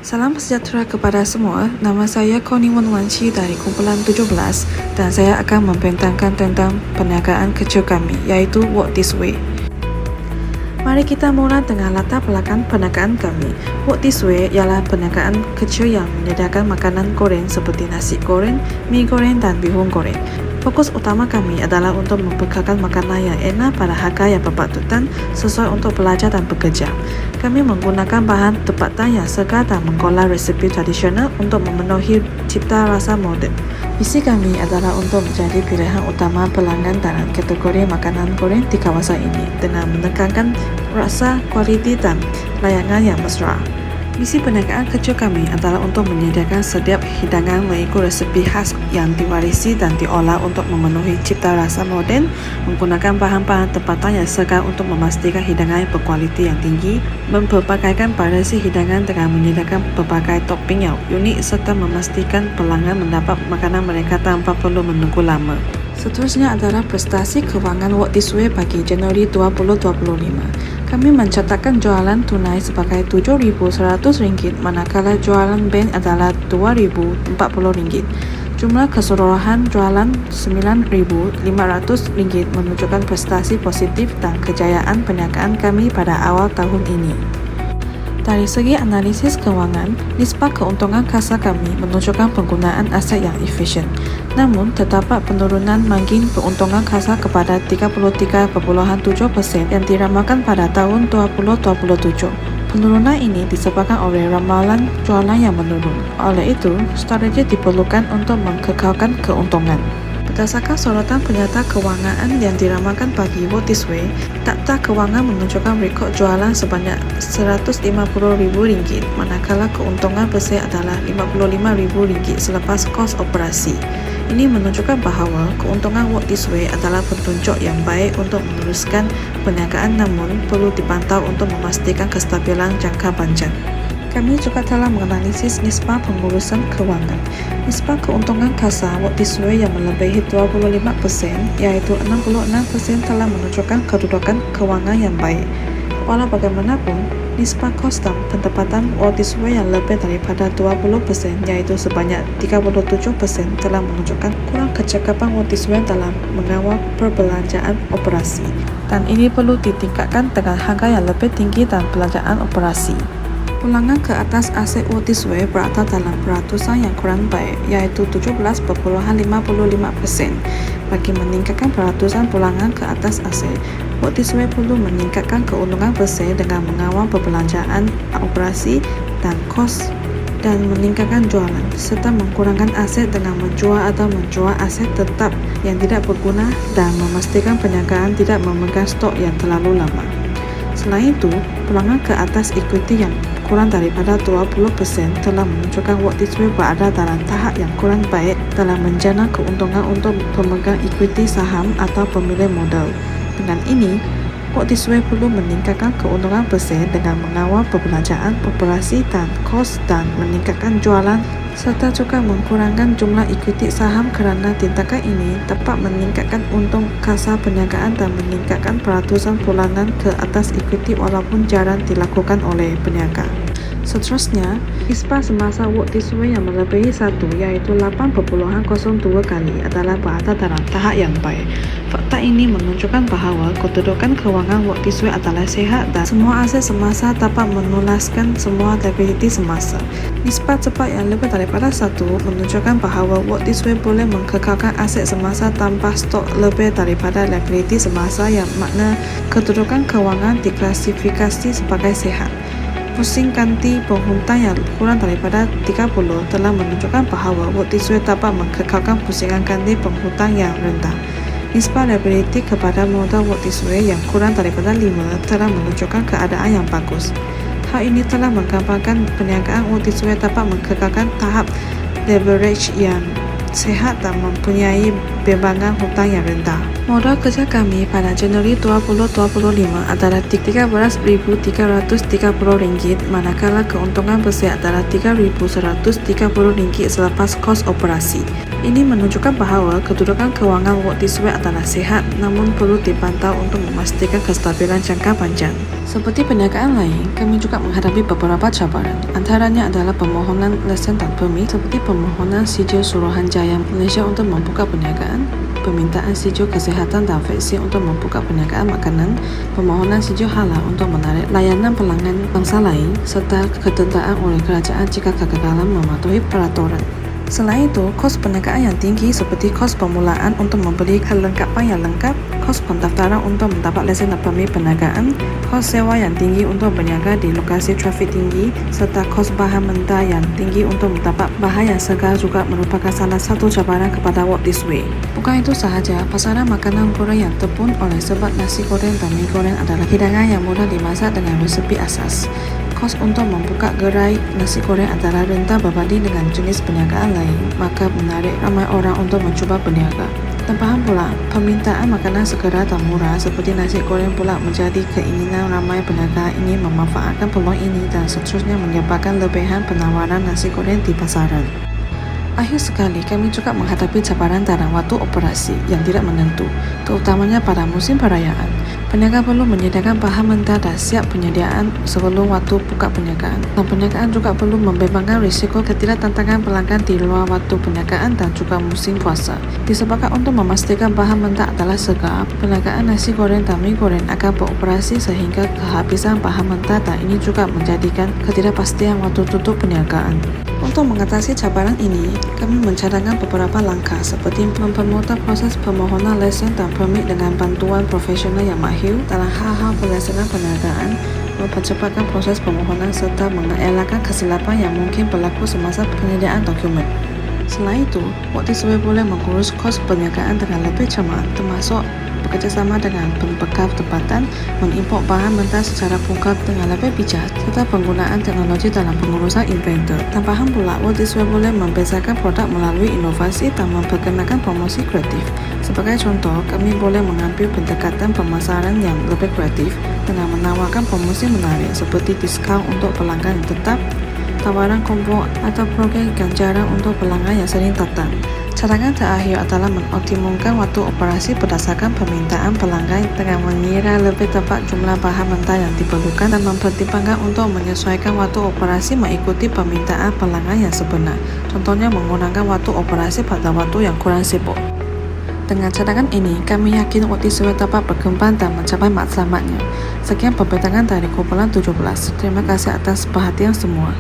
Salam sejahtera kepada semua. Nama saya Connie Wanwanci dari kumpulan 17 dan saya akan membentangkan tentang perniagaan kecil kami, iaitu Walk This Way. Mari kita mula dengan latar belakang perniagaan kami. Walk This Way ialah perniagaan kecil yang menyediakan makanan goreng seperti nasi goreng, mi goreng dan bihun goreng. Fokus utama kami adalah untuk membekalkan makanan yang enak pada harga yang berpatutan sesuai untuk pelajar dan pekerja. Kami menggunakan bahan tempatan yang segar dan mengolah resepi tradisional untuk memenuhi cipta rasa moden. Visi kami adalah untuk menjadi pilihan utama pelanggan dalam kategori makanan goreng di kawasan ini dengan menekankan rasa, kualiti dan layanan yang mesra. Misi perniagaan kecil kami adalah untuk menyediakan setiap hidangan mengikut resepi khas yang diwarisi dan diolah untuk memenuhi cipta rasa moden, menggunakan bahan-bahan tempatan yang segar untuk memastikan hidangan yang berkualiti yang tinggi, memperpakaikan variasi hidangan dengan menyediakan berbagai topping yang unik serta memastikan pelanggan mendapat makanan mereka tanpa perlu menunggu lama. Seterusnya adalah prestasi kewangan Walk This Way bagi Januari 2025. Kami mencatatkan jualan tunai sebagai RM7,100 manakala jualan bank adalah RM2,040. Jumlah keseluruhan jualan RM9,500 menunjukkan prestasi positif dan kejayaan perniagaan kami pada awal tahun ini. Dari segi analisis keuangan, nisbah keuntungan kasa kami menunjukkan penggunaan aset yang efisien. Namun, terdapat penurunan margin keuntungan kasa kepada 33,7% yang diramalkan pada tahun 2027. Penurunan ini disebabkan oleh ramalan jualan yang menurun. Oleh itu, strategi diperlukan untuk mengekalkan keuntungan. Berdasarkan sorotan penyata kewangan yang diramalkan bagi Walk This Way, data kewangan menunjukkan rekod jualan sebanyak RM150,000, manakala keuntungan bersih adalah RM55,000 selepas kos operasi. Ini menunjukkan bahawa keuntungan Walk This Way adalah petunjuk yang baik untuk meneruskan perniagaan, namun perlu dipantau untuk memastikan kestabilan jangka panjang. Kami juga telah menganalisis nisbah pengurusan kewangan. Nisbah keuntungan kasa Walk This Way yang melebihi 25%, iaitu 66% telah menunjukkan kedudukan kewangan yang baik. Walau bagaimanapun, nisbah kos dan pendapatan Walk This Way yang lebih daripada 20%, iaitu sebanyak 37% telah menunjukkan kurang kecakapan Walk This Way dalam mengawal perbelanjaan operasi. Dan ini perlu ditingkatkan dengan harga yang lebih tinggi dan belanjaan operasi. Pulangan ke atas aset Walk This Way berada dalam peratusan yang kurang baik, iaitu 17,55%. Bagi meningkatkan peratusan pulangan ke atas aset, Walk This Way perlu meningkatkan keuntungan bersih dengan mengawal perbelanjaan operasi dan kos dan meningkatkan jualan, serta mengurangkan aset dengan menjual atau menjual aset tetap yang tidak berguna dan memastikan perniagaan tidak memegang stok yang terlalu lama. Selain itu, pulangan ke atas ekuiti yang kurang daripada 20% telah menunjukkan Walk This Way berada dalam tahap yang kurang baik dalam menjana keuntungan untuk pemegang ekuiti saham atau pemilik modal. Dengan ini, Walk This Way perlu meningkatkan keuntungan bersih dengan mengawal perbelanjaan operasi dan kos dan meningkatkan jualan, serta juga mengurangkan jumlah ekuiti saham kerana tindakan ini dapat meningkatkan untung kasa perniagaan dan meningkatkan peratusan pulangan ke atas ekuiti walaupun jarang dilakukan oleh peniaga. Seterusnya, nisbah semasa Walk This Way yang melebihi 1, iaitu 8,02 kali adalah berada dalam tahap yang baik. Fakta ini menunjukkan bahawa kedudukan kewangan Walk This Way adalah sihat dan semua aset semasa dapat menulaskan semua liability semasa. Nisbah cepat yang lebih daripada 1 menunjukkan bahawa Walk This Way boleh mengekalkan aset semasa tanpa stok lebih daripada liability semasa, yang makna kedudukan kewangan diklasifikasi sebagai sihat. Pusing ganti penghutang yang kurang daripada 30 telah menunjukkan bahawa Walk This Way dapat mengekalkan pusingan ganti penghutang yang rendah. Nisbah liability kepada modal Walk This Way yang kurang daripada 5 telah menunjukkan keadaan yang bagus. Hal ini telah menggambarkan perniagaan Walk This Way dapat mengekalkan tahap leverage yang sihat dan mempunyai bebangan hutang yang rendah. Modal kerja kami pada Januari 2025 adalah RM13,330, manakala keuntungan bersih adalah RM3,130 selepas kos operasi. Ini menunjukkan bahawa kedudukan kewangan Walt Disney adalah sihat, namun perlu dipantau untuk memastikan kestabilan jangka panjang. Seperti perniagaan lain, kami juga menghadapi beberapa cabaran. Antaranya adalah permohonan lesen dan permit, seperti permohonan sijil Suruhanjaya Malaysia untuk membuka perniagaan, permintaan sijil kesihatan dan vaksin untuk membuka perniagaan makanan, permohonan sijil halal untuk menarik layanan pelanggan bangsa lain, serta ketentang oleh kerajaan jika kegagalan mematuhi peraturan. Selain itu, kos perniagaan yang tinggi seperti kos permulaan untuk membeli kelengkapan yang lengkap, kos pendaftaran untuk mendapat lesen dan permit perniagaan, kos sewa yang tinggi untuk berniaga di lokasi trafik tinggi, serta kos bahan mentah yang tinggi untuk mendapat bahan yang segar juga merupakan salah satu cabaran kepada Walt Disney. Bukan itu sahaja, pasaran makanan goreng yang terpun oleh sebab nasi goreng dan mi goreng adalah hidangan yang mudah dimasak dengan resepi asas. Kos untuk membuka gerai nasi goreng adalah rendah berbanding dengan jenis perniagaan lain, maka menarik ramai orang untuk mencuba berniaga. Tambahan pula, permintaan makanan segera dan murah seperti nasi goreng pula menjadi keinginan ramai peniaga ingin memanfaatkan peluang ini dan seterusnya menyebabkan lebihan penawaran nasi goreng di pasaran. Akhir sekali, kami juga menghadapi cabaran dalam waktu operasi yang tidak menentu, terutamanya pada musim perayaan. Peniaga perlu menyediakan bahan mentah dan siap penyediaan sebelum waktu buka perniagaan. Dan perniagaan juga perlu membebankan risiko ketidaktantangan pelanggan di luar waktu perniagaan dan juga musim puasa. Disebabkan untuk memastikan bahan mentah adalah segar, perniagaan nasi goreng dan mi goreng akan beroperasi sehingga kehabisan bahan mentah dan ini juga menjadikan ketidakpastian waktu tutup perniagaan. Untuk mengatasi cabaran ini, kami mencadangkan beberapa langkah seperti mempermudah proses permohonan lesen dan permit dengan bantuan profesional yang mahir dalam hal-hal pelaksanaan perniagaan, mempercepatkan proses permohonan serta mengelakkan kesilapan yang mungkin berlaku semasa penyediaan dokumen. Selain itu, Walt Disney boleh mengurus kos perniagaan dengan lebih cermat, termasuk bekerjasama dengan pembekal tempatan, mengimport bahan mentah secara pungkal dengan lebih bijak, serta penggunaan teknologi dalam pengurusan inventor. Tambahan pula, Walt Disney boleh membezakan produk melalui inovasi dan memperkenalkan promosi kreatif. Sebagai contoh, kami boleh mengambil pendekatan pemasaran yang lebih kreatif dengan menawarkan promosi menarik seperti diskaun untuk pelanggan yang tetap, tawaran combo atau program ganjaran untuk pelanggan yang sering datang. Cadangan terakhir adalah mengoptimumkan waktu operasi berdasarkan permintaan pelanggan dengan mengira lebih tepat jumlah bahan mentah yang diperlukan dan mempertimbangkan untuk menyesuaikan waktu operasi mengikuti permintaan pelanggan yang sebenar. Contohnya menggunakan waktu operasi pada waktu yang kurang sibuk. Dengan cadangan ini, kami yakin Walt Disney dapat berkembang dan mencapai matlamatnya. Sekian perbincangan dari kumpulan 17. Terima kasih atas perhatian semua.